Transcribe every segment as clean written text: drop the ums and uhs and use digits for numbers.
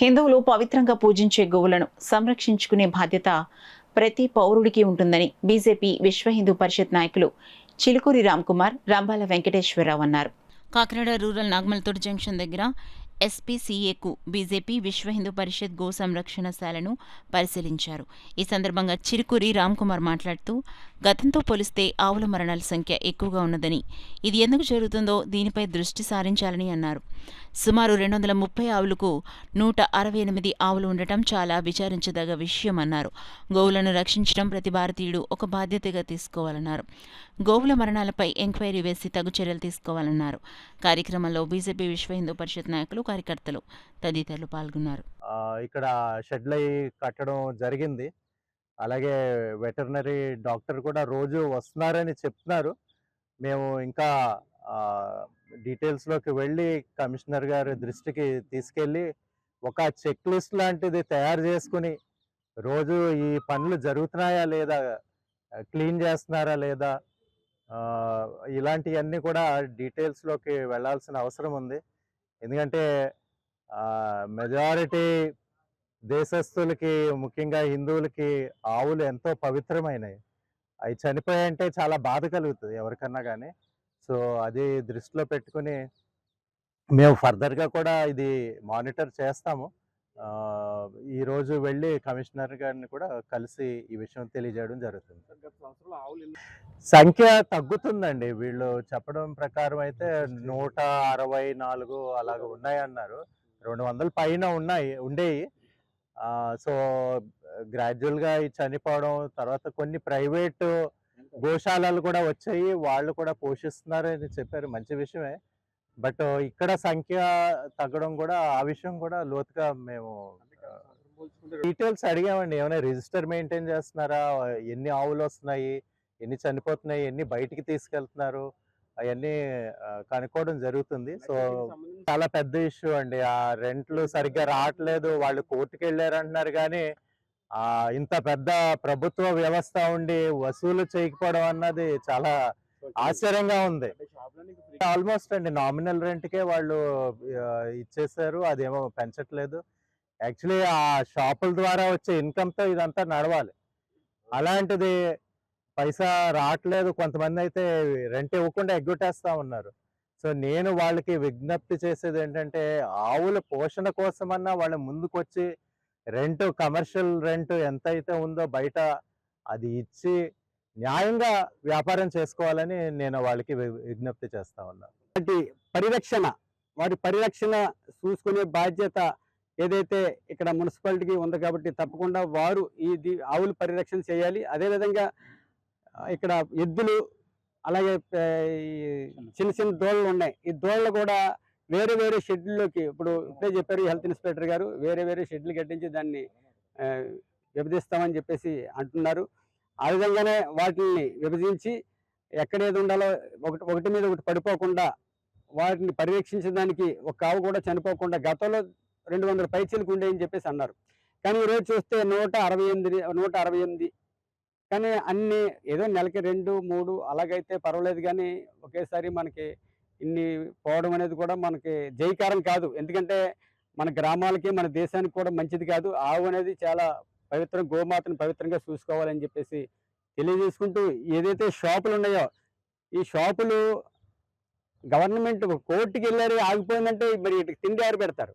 హిందువులు పవిత్రంగా పూజించే గోవులను సంరక్షించుకునే బాధ్యత ప్రతి పౌరుడికి ఉంటుందని బీజేపీ విశ్వ హిందూ పరిషత్ నాయకులు చిలుకూరి రామ్కుమార్, రంబాల వెంకటేశ్వరరావు అన్నారు. కాకినాడ రూరల్ నాగమల్తోటి జంక్షన్ దగ్గర ఎస్పీసీఏకు బీజేపీ విశ్వ హిందూ పరిషత్ గో సంరక్షణశాలను పరిశీలించారు. ఈ సందర్భంగా చిలుకూరి రామ్కుమార్ మాట్లాడుతూ, గతంతో పోలిస్తే ఆవుల మరణాల సంఖ్య ఎక్కువగా ఉన్నదని, ఇది ఎందుకు జరుగుతుందో దీనిపై దృష్టి సారించాలని అన్నారు. సుమారు 230 ఆవులకు 168 ఆవులు ఉండటం చాలా విచారించదగ్గ విషయమన్నారు. గోవులను రక్షించడం ప్రతి భారతీయుడు ఒక బాధ్యతగా తీసుకోవాలన్నారు. గోవుల మరణాలపై ఎంక్వైరీ వేసి తగు చర్యలు తీసుకోవాలన్నారు. కార్యక్రమంలో బీజేపీ విశ్వ హిందూ పరిషత్ నాయకులు, కార్యకర్తలు తదితరులు పాల్గొన్నారు. ఇక్కడ షెడ్లు కట్టడం జరిగింది. అలాగే వెటర్నరీ డాక్టర్ కూడా రోజు వస్తున్నారని చెప్తున్నారు. మేము ఇంకా డీటెయిల్స్లోకి వెళ్ళి కమిషనర్ గారి దృష్టికి తీసుకెళ్ళి ఒక చెక్ లిస్ట్ లాంటిది తయారు చేసుకుని రోజు ఈ పనులు జరుగుతున్నాయా లేదా, క్లీన్ చేస్తున్నారా లేదా, ఇలాంటివన్నీ కూడా డీటెయిల్స్లోకి వెళ్ళాల్సిన అవసరం ఉంది. ఎందుకంటే మెజారిటీ దేశస్తులకి, ముఖ్యంగా హిందువులకి ఆవులు ఎంతో పవిత్రమైనవి. అవి చనిపోయాయంటే చాలా బాధ కలుగుతుంది ఎవరికన్నా కానీ. సో అది దృష్టిలో పెట్టుకుని మేము ఫర్దర్గా కూడా ఇది మానిటర్ చేస్తాము. ఈరోజు వెళ్ళి కమిషనర్ గారిని కూడా కలిసి ఈ విషయం తెలియజేయడం జరుగుతుంది. సంఖ్య తగ్గుతుందండి. వీళ్ళు చెప్పడం ప్రకారం అయితే 164 అలాగ ఉన్నాయన్నారు. 200 పైన ఉండేవి. సో గ్రాడ్యువల్గా ఈ చనిపోవడం, తర్వాత కొన్ని ప్రైవేటు గోశాలలు కూడా వచ్చాయి, వాళ్ళు కూడా పోషిస్తున్నారని చెప్పారు. మంచి విషయమే. బట్ ఇక్కడ సంఖ్య తగ్గడం కూడా, ఆ విషయం కూడా లోతుగా మేము డీటెయిల్స్ అడిగామండి. ఏమైనా రిజిస్టర్ మెయింటైన్ చేస్తున్నారా, ఎన్ని ఆవులు వస్తున్నాయి, ఎన్ని చనిపోతున్నాయి, ఎన్ని బయటికి తీసుకెళ్తున్నారు, అవన్నీ కనుక్కోవడం జరుగుతుంది. సో చాలా పెద్ద ఇష్యూ అండి. ఆ రెంట్లు సరిగ్గా రావట్లేదు, వాళ్ళు కోర్టుకు వెళ్ళారు అంటున్నారు. కానీ ఇంత పెద్ద ప్రభుత్వ వ్యవస్థ ఉండి వసూలు చేయకపోవడం అన్నది చాలా ఆశ్చర్యంగా ఉంది. ఆల్మోస్ట్ అండి నామినల్ రెంట్కే వాళ్ళు ఇచ్చేసారు, అదేమో పెంచట్లేదు. యాక్చువల్లీ ఆ షాపుల ద్వారా వచ్చే ఇన్కమ్తో ఇదంతా నడవాలి. అలాంటిది పైసా రావట్లేదు. కొంతమంది అయితే రెంట్ ఇవ్వకుండా ఎగ్గొట్టేస్తా ఉన్నారు. సో నేను వాళ్ళకి విజ్ఞప్తి చేసేది ఏంటంటే, ఆవుల పోషణ కోసమన్నా వాళ్ళు ముందుకొచ్చి రెంట్, కమర్షియల్ రెంట్ ఎంత అయితే ఉందో బయట అది ఇచ్చి న్యాయంగా వ్యాపారం చేసుకోవాలని నేను వాళ్ళకి విజ్ఞప్తి చేస్తా ఉన్నాను. పరిరక్షణ, వాటి పరిరక్షణ చూసుకునే బాధ్యత ఏదైతే ఇక్కడ మున్సిపాలిటీకి ఉంది కాబట్టి తప్పకుండా వారు ఇది ఆవుల పరిరక్షణ చేయాలి. అదేవిధంగా ఇక్కడ ఎద్దులు, అలాగే చిన్న చిన్న దోళ్ళు ఉన్నాయి. ఈ దోళ్ళు కూడా వేరే వేరే షెడ్యూల్లోకి, ఇప్పుడు ఇప్పుడే చెప్పారు హెల్త్ ఇన్స్పెక్టర్ గారు, వేరే వేరే షెడ్యూల్ కట్టించి దాన్ని విభజిస్తామని చెప్పేసి అంటున్నారు. ఆ విధంగానే వాటిని విభజించి ఎక్కడేది ఉండాలో ఒకటి మీద ఒకటి పడిపోకుండా వాటిని పర్యవేక్షించడానికి ఒక ఆవు కూడా చనిపోకుండా గతంలో 200 పైచీలకు ఉండేయని చెప్పేసి అన్నారు. కానీ ఈరోజు చూస్తే 168 కానీ అన్ని ఏదో నెలకి 2, 3 అలాగైతే పర్వాలేదు. కానీ ఒకేసారి మనకి ఇన్ని పోవడం అనేది కూడా మనకి జయకారం కాదు. ఎందుకంటే మన గ్రామాలకి, మన దేశానికి కూడా మంచిది కాదు. ఆవు అనేది చాలా పవిత్రం, గోమాతను పవిత్రంగా చూసుకోవాలని చెప్పేసి తెలియజేసుకుంటూ, ఏదైతే షాపులు ఉన్నాయో ఈ షాపులు గవర్నమెంట్ కోర్టుకి వెళ్ళారు, ఆగిపోయిందంటే మరి తిండి ఎవరు పెడతారు?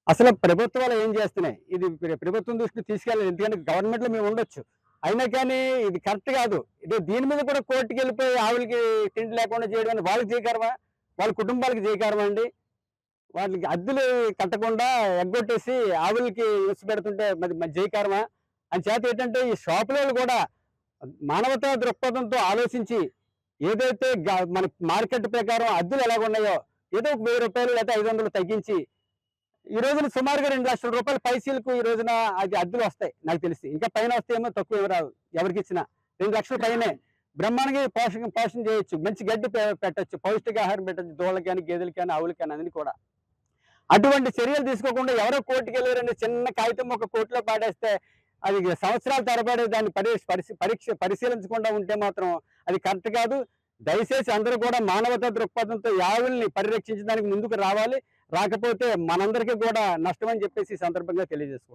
అసలు ప్రభుత్వాలు ఏం చేస్తున్నాయి? ఇది ప్రభుత్వం దృష్టికి తీసుకెళ్ళాలి. ఎందుకంటే గవర్నమెంట్లో మేము ఉండొచ్చు, అయినా కానీ ఇది కరెక్ట్ కాదు. ఇది దీని మీద కూడా కోర్టుకి వెళ్ళిపోయి ఆవులకి తిండి లేకుండా చేయడం అని వాళ్ళకి చేయకారమా, వాళ్ళ కుటుంబాలకు చేయకారమా అండి? వాళ్ళకి అద్దెలు కట్టకుండా ఎగ్గొట్టేసి ఆవులకి ఇసి పెడుతుంటే మరి జయకారమా? అని చేత ఏంటంటే ఈ షాపులలో కూడా మానవతా దృక్పథంతో ఆలోచించి ఏదైతే మన మార్కెట్ ప్రకారం అద్దెలు ఎలాగున్నాయో ఏదో ఒక 1000 రూపాయలు లేదా 500 తగ్గించి ఈ రోజున సుమారుగా 2 లక్షల రూపాయల పైసీలకు ఈ రోజున అది అద్దెలు వస్తాయి. నాకు తెలిసి ఇంకా పైన వస్తాయేమో, తక్కువ ఏమి రావు. ఎవరికి ఇచ్చినా 2 లక్షల పైనే బ్రహ్మాండంగా పోషణ చేయొచ్చు, మంచి గడ్డి పెట్టచ్చు, పౌష్టికాహారం పెట్టచ్చు, దూడలకి కానీ, గేదెలకి కానీ, ఆవులకి కానీ, అన్ని కూడా. అటువంటి చర్యలు తీసుకోకుండా ఎవరో కోర్టుకి వెళ్ళారంటే చిన్న కాగితం ఒక కోర్టులో పాడేస్తే అది సంవత్సరాల తరబడి దాన్ని పరిశీలించకుండా ఉంటే మాత్రం అది కరెక్ట్ కాదు. దయచేసి అందరూ కూడా మానవతా దృక్పథంతో ఆవుల్ని పరిరక్షించడానికి ముందుకు రావాలి. రాకపోతే మనందరికీ కూడా నష్టం అని చెప్పేసి ఈ సందర్భంగా తెలియజేసుకుంటున్నాం.